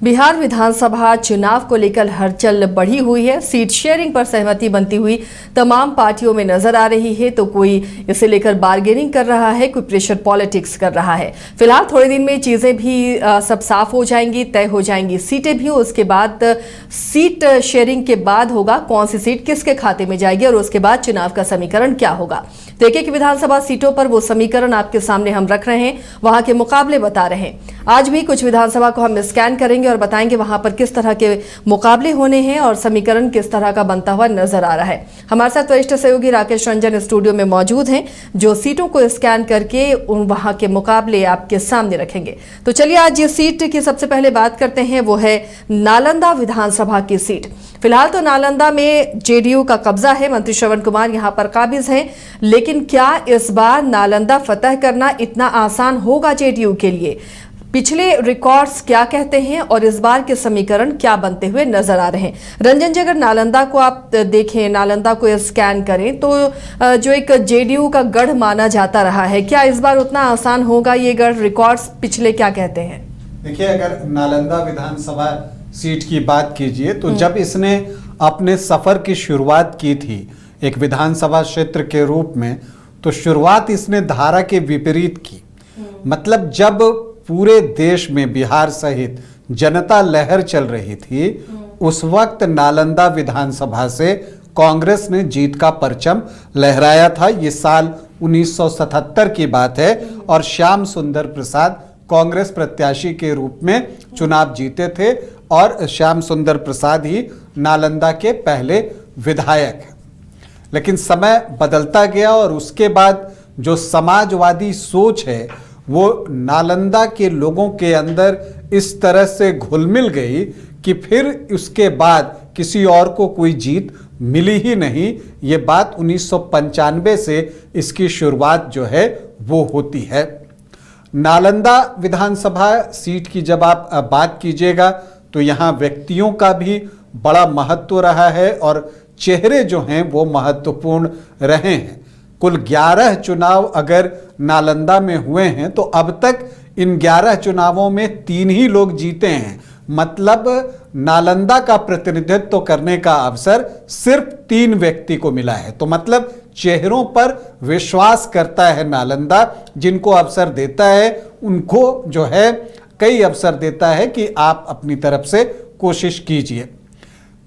बिहार विधानसभा चुनाव को लेकर हलचल बढ़ी हुई है। सीट शेयरिंग पर सहमति बनती हुई तमाम पार्टियों में नजर आ रही है, तो कोई इसे लेकर बार्गेनिंग कर रहा है, कोई प्रेशर पॉलिटिक्स कर रहा है। फिलहाल थोड़े दिन में चीजें भी सब साफ हो जाएंगी, तय हो जाएंगी सीटें भी। उसके बाद सीट शेयरिंग के बाद होगा कौन सी सीट किसके खाते में जाएगी और उसके बाद चुनाव का समीकरण क्या होगा। तो एक विधानसभा सीटों पर वो समीकरण आपके सामने हम रख रहे हैं, वहां के मुकाबले बता रहे हैं। आज भी कुछ विधानसभा को हम स्कैन करेंगे और बताएंगे वहां पर किस तरह के मुकाबले होने हैं और समीकरण किस तरह का बनता हुआ नजर आ रहा है। हमारे साथ वरिष्ठ सहयोगी राकेश रंजन स्टूडियो में मौजूद हैं, जो सीटों को स्कैन करके वहां के मुकाबले आपके सामने रखेंगे। तो चलिए आज ये सीट की सबसे पहले बात करते हैं, वो है नालंदा विधानसभा की सीट। फिलहाल तो नालंदा में जेडीयू का कब्जा है, मंत्री श्रवण कुमार यहां पर काबिज हैं, लेकिन क्या इस बार नालंदा फतह करना इतना आसान होगा जेडीयू के लिए? पिछले रिकॉर्ड्स क्या कहते हैं और इस बार के समीकरण क्या बनते हुए नजर आ रहे हैं? रंजन जी, अगर नालंदा को आप देखें, नालंदा को स्कैन करें, तो जो एक जेडीयू का गढ़ माना जाता रहा है, क्या इस बार उतना आसान होगा ये गढ़? रिकॉर्ड्स पिछले क्या कहते हैं? देखिए, अगर नालंदा विधानसभा सीट की बात कीजिए तो जब इसने अपने सफर की शुरुआत की थी एक विधानसभा क्षेत्र के रूप में, तो शुरुआत इसने धारा के विपरीत की। मतलब जब पूरे देश में बिहार सहित जनता लहर चल रही थी, उस वक्त नालंदा विधानसभा से कांग्रेस ने जीत का परचम लहराया था। ये साल 1977 की बात है और श्याम सुंदर प्रसाद कांग्रेस प्रत्याशी के रूप में चुनाव जीते थे और श्याम सुंदर प्रसाद ही नालंदा के पहले विधायक हैं। लेकिन समय बदलता गया और उसके बाद जो समाजवादी सोच है वो नालंदा के लोगों के अंदर इस तरह से घुल मिल गई कि फिर उसके बाद किसी और को कोई जीत मिली ही नहीं। ये बात 1995 से इसकी शुरुआत जो है वो होती है। नालंदा विधानसभा सीट की जब आप बात कीजिएगा तो यहाँ व्यक्तियों का भी बड़ा महत्व रहा है और चेहरे जो हैं वो महत्वपूर्ण रहे हैं। कुल 11 चुनाव अगर नालंदा में हुए हैं तो अब तक इन 11 चुनावों में 3 ही लोग जीते हैं। मतलब नालंदा का प्रतिनिधित्व करने का अवसर सिर्फ 3 व्यक्ति को मिला है। तो मतलब चेहरों पर विश्वास करता है नालंदा, जिनको अवसर देता है उनको जो है कई अवसर देता है कि आप अपनी तरफ से कोशिश कीजिए।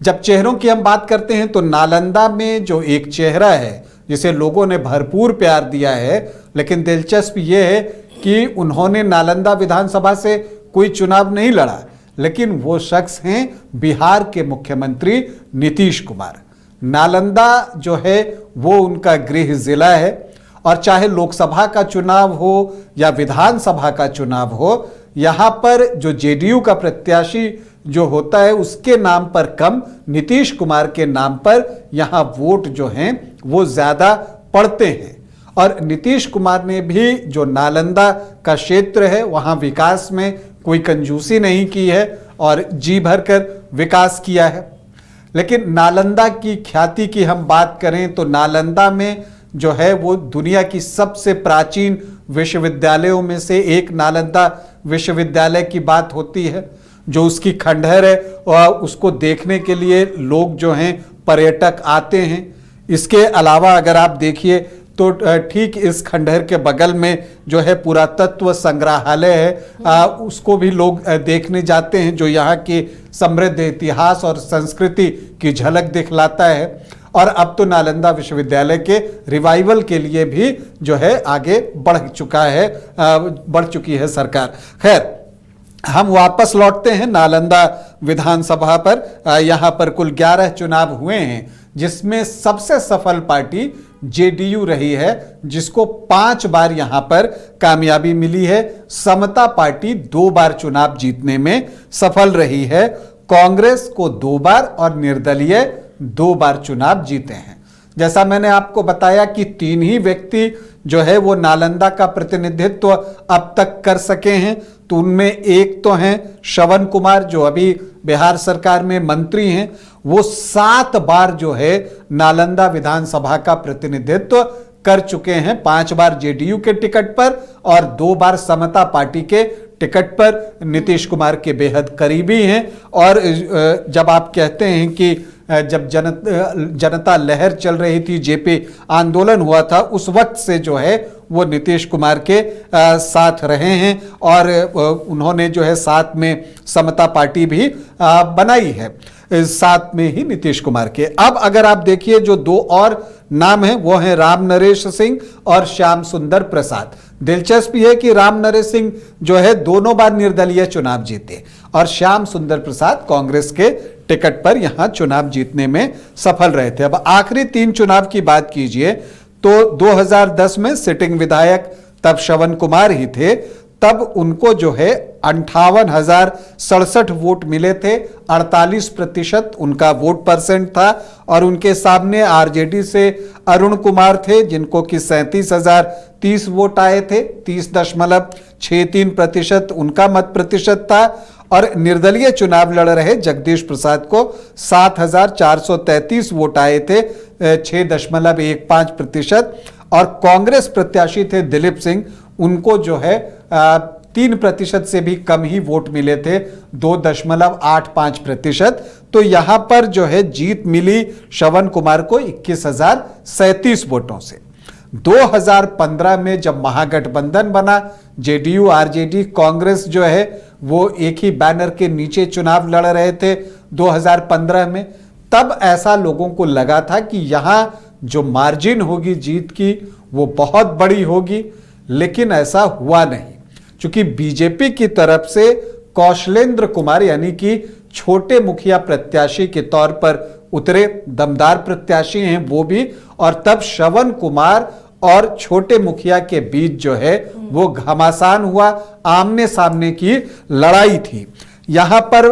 जब चेहरों की हम बात करते हैं तो नालंदा में जो एक चेहरा है जिसे लोगों ने भरपूर प्यार दिया है, लेकिन दिलचस्प ये है कि उन्होंने नालंदा विधानसभा से कोई चुनाव नहीं लड़ा, लेकिन वो शख्स हैं बिहार के मुख्यमंत्री नीतीश कुमार। नालंदा जो है वो उनका गृह जिला है और चाहे लोकसभा का चुनाव हो या विधानसभा का चुनाव हो, यहाँ पर जो जेडीयू का प्रत्याशी जो होता है उसके नाम पर कम, नीतीश कुमार के नाम पर यहाँ वोट जो हैं वो ज्यादा पड़ते हैं। और नीतीश कुमार ने भी जो नालंदा का क्षेत्र है वहाँ विकास में कोई कंजूसी नहीं की है और जी भरकर विकास किया है। लेकिन नालंदा की ख्याति की हम बात करें तो नालंदा में जो है वो दुनिया की सबसे प्राचीन विश्वविद्यालयों में से एक नालंदा विश्वविद्यालय की बात होती है। जो उसकी खंडहर है और उसको देखने के लिए लोग जो हैं पर्यटक आते हैं। इसके अलावा अगर आप देखिए तो ठीक इस खंडहर के बगल में जो है पुरातत्व संग्रहालय है, उसको भी लोग देखने जाते हैं, जो यहाँ की समृद्ध इतिहास और संस्कृति की झलक दिखलाता है। और अब तो नालंदा विश्वविद्यालय के रिवाइवल के लिए भी जो है आगे बढ़ चुकी है सरकार। खैर, हम वापस लौटते हैं नालंदा विधानसभा पर। यहाँ पर कुल 11 चुनाव हुए हैं, जिसमें सबसे सफल पार्टी जेडीयू रही है, जिसको 5 बार यहाँ पर कामयाबी मिली है। समता पार्टी 2 बार चुनाव जीतने में सफल रही है। कांग्रेस को 2 बार और निर्दलीय 2 बार चुनाव जीते हैं। जैसा मैंने आपको बताया कि 3 ही व्यक्ति जो है वो नालंदा का प्रतिनिधित्व अब तक कर सके हैं, तो उनमें एक तो हैं श्रवण कुमार जो अभी बिहार सरकार में मंत्री हैं। वो 7 बार जो है नालंदा विधानसभा का प्रतिनिधित्व कर चुके हैं, 5 बार जेडीयू के टिकट पर और 2 बार समता पार्टी के टिकट पर नीतीश कुमार के बेहद करीबी हैं। और जब आप कहते हैं कि जब जनता लहर चल रही थी, जेपी आंदोलन हुआ था, उस वक्त से जो है वो नीतीश कुमार के साथ रहे हैं और उन्होंने जो है साथ में समता पार्टी भी बनाई है, साथ में ही नीतीश कुमार के। अब अगर आप देखिए जो 2 और नाम हैं वो हैं राम नरेश सिंह और श्याम सुंदर प्रसाद। दिलचस्प यह है कि राम नरेश सिंह जो है दोनों बार निर्दलीय चुनाव जीते और श्याम सुंदर प्रसाद कांग्रेस के टिकट पर यहां चुनाव जीतने में सफल रहे थे। अब आखिरी 3 चुनाव की बात कीजिए तो 2010 में सिटिंग विधायक तब श्रवण कुमार ही थे, तब उनको जो है 58,067 वोट मिले थे, 48% उनका वोट परसेंट था। और उनके सामने आरजेडी से अरुण कुमार थे जिनको कि 37,030 वोट आए थे, 30.63% उनका मत प्रतिशत था। और निर्दलीय चुनाव लड़ रहे जगदीश प्रसाद को 7,433 वोट आए थे, 6.15%। और कांग्रेस प्रत्याशी थे दिलीप सिंह, उनको जो है 3% से भी कम ही वोट मिले थे, 2.85%। तो यहां पर जो है जीत मिली श्रवण कुमार को 21,037 वोटों से। 2015 में जब महागठबंधन बना, जेडीयू आरजेडी कांग्रेस जो है वो एक ही बैनर के नीचे चुनाव लड़ रहे थे 2015 में, तब ऐसा लोगों को लगा था कि यहां जो मार्जिन होगी जीत की वो बहुत बड़ी होगी, लेकिन ऐसा हुआ नहीं। क्योंकि बीजेपी की तरफ से कौशलेंद्र कुमार यानी कि छोटे मुखिया प्रत्याशी के तौर पर उतरे, दमदार प्रत्याशी हैं वो भी, और तब श्रवण कुमार और छोटे मुखिया के बीच जो है वो घमासान हुआ, आमने सामने की लड़ाई थी। यहां पर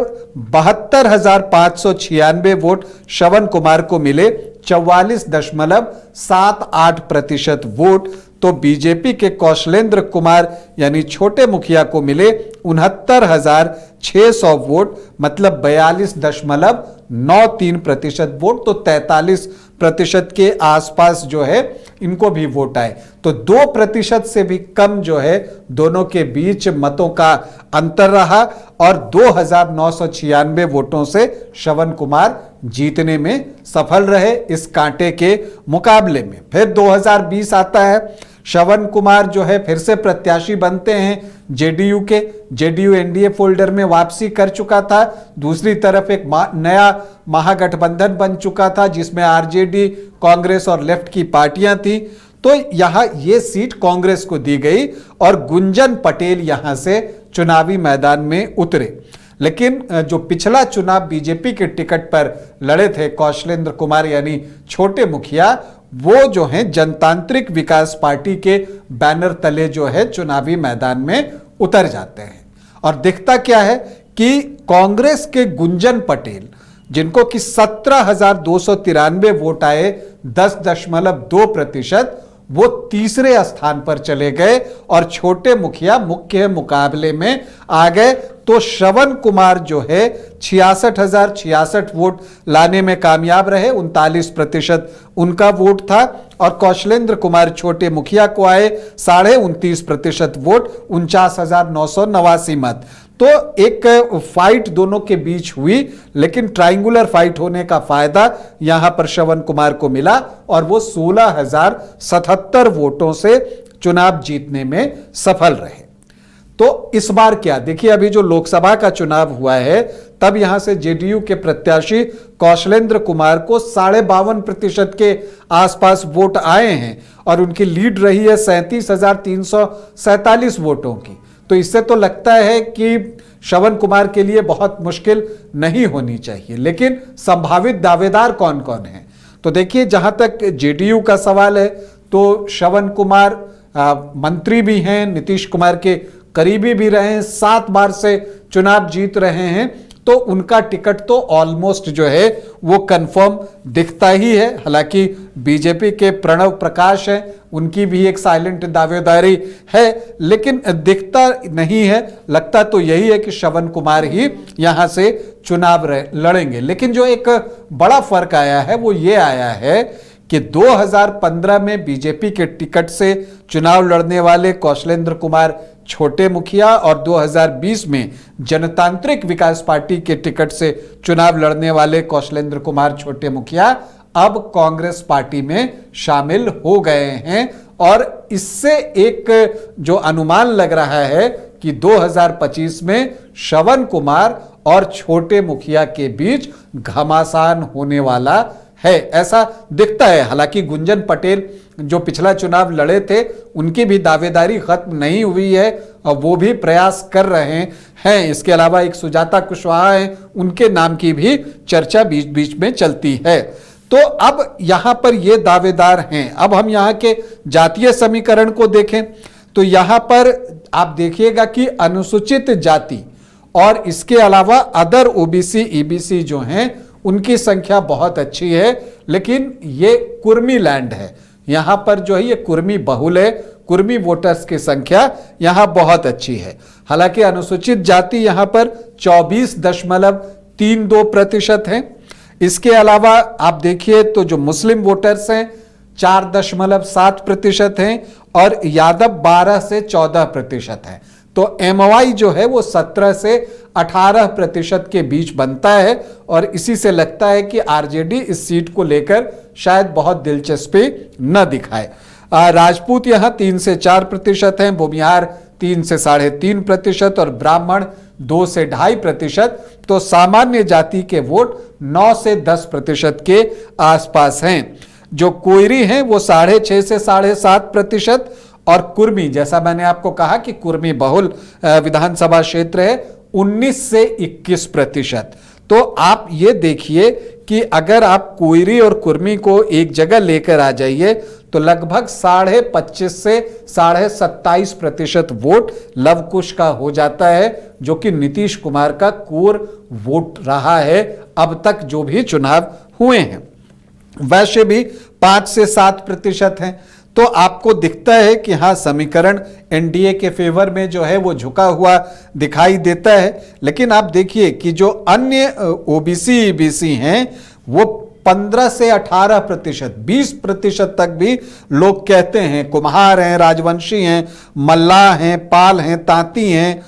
72,596 वोट श्रवण कुमार को मिले, 44.78% वोट तो बीजेपी के कौशलेंद्र कुमार यानी छोटे मुखिया को मिले 69,600 वोट, मतलब 42.93% वोट, तो 43% के आसपास जो है इनको भी वोट आए। तो 2% से भी कम जो है दोनों के बीच मतों का अंतर रहा और 2,996 वोटों से श्रवण कुमार जीतने में सफल रहे इस कांटे के मुकाबले में। फिर 2020 आता है, श्रवण कुमार जो है फिर से प्रत्याशी बनते हैं जेडीयू के। जेडीयू एनडीए फोल्डर में वापसी कर चुका था, दूसरी तरफ एक नया महागठबंधन बन चुका था जिसमें आरजेडी, कांग्रेस और लेफ्ट की पार्टियां थी। तो यहां ये सीट कांग्रेस को दी गई और गुंजन पटेल यहां से चुनावी मैदान में उतरे। लेकिन जो पिछला चुनाव बीजेपी के टिकट पर लड़े थे कौशलेंद्र कुमार यानी छोटे मुखिया, वो जो है जनतांत्रिक विकास पार्टी के बैनर तले जो है चुनावी मैदान में उतर जाते हैं। और दिखता क्या है कि कांग्रेस के गुंजन पटेल जिनको कि 17,293 वोट आए, 10.2%, वो तीसरे स्थान पर चले गए और छोटे मुखिया मुख्य मुकाबले में आ गए। तो श्रवण कुमार जो है 66,066 वोट लाने में कामयाब रहे, 39% उनका वोट था। और कौशलेंद्र कुमार छोटे मुखिया को आए 29.5% वोट, 49,989 मत। तो एक फाइट दोनों के बीच हुई, लेकिन ट्रायंगुलर फाइट होने का फायदा यहां पर श्रवण कुमार को मिला और वो 16,077 वोटों से चुनाव जीतने में सफल रहे। तो इस बार क्या देखिए, अभी जो लोकसभा का चुनाव हुआ है तब यहां से जेडीयू के प्रत्याशी कौशलेंद्र कुमार को 52.5% के आसपास वोट आए हैं और उनकी लीड रही है 37,347 वोटों की। तो इससे तो लगता है कि श्रवण कुमार के लिए बहुत मुश्किल नहीं होनी चाहिए। लेकिन संभावित दावेदार कौन कौन हैं, तो देखिए जहां तक जेडीयू का सवाल है तो श्रवण कुमार मंत्री भी हैं, नीतीश कुमार के करीबी भी रहे हैं, 7 बार से चुनाव जीत रहे हैं, तो उनका टिकट तो ऑलमोस्ट जो है वो कंफर्म दिखता ही है। हालांकि बीजेपी के प्रणव प्रकाश हैं, उनकी भी एक साइलेंट दावेदारी है, लेकिन दिखता नहीं है। लगता तो यही है कि श्रवण कुमार ही यहां से चुनाव लड़ेंगे। लेकिन जो एक बड़ा फर्क आया है वो ये आया है कि 2015 में बीजेपी के टिकट से चुनाव लड़ने वाले कौशलेंद्र कुमार छोटे मुखिया और 2020 में जनतांत्रिक विकास पार्टी के टिकट से चुनाव लड़ने वाले कौशलेंद्र कुमार छोटे मुखिया अब कांग्रेस पार्टी में शामिल हो गए हैं। और इससे एक जो अनुमान लग रहा है कि 2025 में श्रवण कुमार और छोटे मुखिया के बीच घमासान होने वाला है, ऐसा दिखता है। हालांकि गुंजन पटेल जो पिछला चुनाव लड़े थे उनकी भी दावेदारी खत्म नहीं हुई है और वो भी प्रयास कर रहे हैं। इसके अलावा एक सुजाता कुशवाहा है, उनके नाम की भी चर्चा बीच बीच में चलती है। तो अब यहां पर ये दावेदार हैं। अब हम यहां के जातीय समीकरण को देखें तो यहां पर आप देखिएगा कि अनुसूचित जाति और इसके अलावा अदर ओबीसी ईबीसी जो हैं उनकी संख्या बहुत अच्छी है, लेकिन ये कुर्मी लैंड है, यहां पर जो है ये कुर्मी बहुल है, कुर्मी वोटर्स की संख्या यहां बहुत अच्छी है। हालांकि अनुसूचित जाति यहां पर 24.32% है। इसके अलावा आप देखिए तो जो मुस्लिम वोटर्स हैं 4.7% हैं और यादव 12 से 14% है। तो एमवाई जो है वो 17 से 18% के बीच बनता है और इसी से लगता है कि आरजेडी इस सीट को लेकर शायद बहुत दिलचस्पी न दिखाए। राजपूत यहां 3 से 4% हैं, भूमिहार 3 से 3.5% और ब्राह्मण 2 से 2.5%। तो सामान्य जाति के वोट 9 से 10% के आसपास हैं। जो कोयरी हैं वो 6.5 से 7.5% और कुर्मी, जैसा मैंने आपको कहा कि कुर्मी बहुल विधानसभा क्षेत्र है, 19 से 21%। तो आप ये देखिए कि अगर आप कोयरी और कुर्मी को एक जगह लेकर आ जाइए तो लगभग 25.5 से 27.5% वोट लव कुश का हो जाता है, जो कि नीतीश कुमार का कोर वोट रहा है अब तक जो भी चुनाव हुए हैं। वैसे भी 5 से 7% हैं। तो आपको दिखता है कि हाँ, समीकरण एनडीए के फेवर में जो है वो झुका हुआ दिखाई देता है। लेकिन आप देखिए कि जो अन्य ओबीसी ईबीसी हैं वो 15 से 18%, 20% तक भी लोग कहते हैं। कुम्हार हैं, राजवंशी हैं, मल्लाह हैं, पाल हैं, तांती हैं,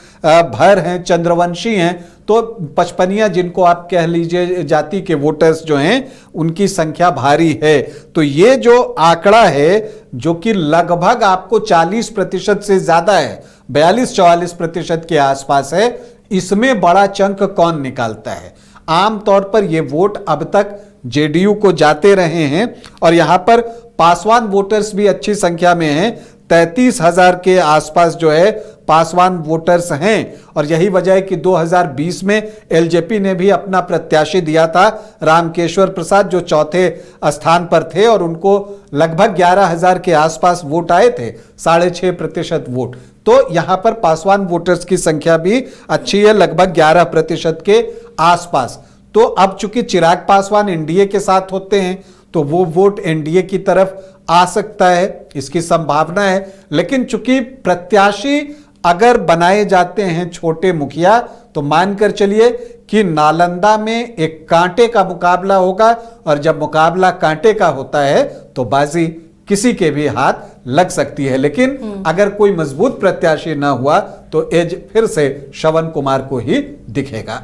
भर हैं, चंद्रवंशी हैं। तो पचपनिया जिनको आप कह लीजिए जाति के वोटर्स जो हैं उनकी संख्या भारी है। तो ये जो आंकड़ा है जो कि लगभग आपको 40% से ज्यादा है, 42-44% के आसपास है, इसमें बड़ा चंक कौन निकालता है? आमतौर पर ये वोट अब तक जेडीयू को जाते रहे हैं और यहां पर पासवान वोटर्स भी अच्छी संख्या में हैं। 33,000 के आसपास जो है पासवान वोटर्स हैं और यही वजह है कि 2020 में एलजेपी ने भी अपना प्रत्याशी दिया था, रामकेश्वर प्रसाद, जो चौथे स्थान पर थे और उनको लगभग 11,000 के आसपास वोट आए थे, 6.5% वोट। तो यहां पर पासवान वोटर्स की संख्या भी अच्छी है, लगभग 11% के आसपास। तो अब चूंकि चिराग पासवान एनडीए के साथ होते हैं तो वो वोट एनडीए की तरफ आ सकता है, इसकी संभावना है। लेकिन चूंकि प्रत्याशी अगर बनाए जाते हैं छोटे मुखिया, तो मानकर चलिए कि नालंदा में एक कांटे का मुकाबला होगा और जब मुकाबला कांटे का होता है तो बाजी किसी के भी हाथ लग सकती है। लेकिन अगर कोई मजबूत प्रत्याशी ना हुआ तो एज फिर से श्रवण कुमार को ही दिखेगा।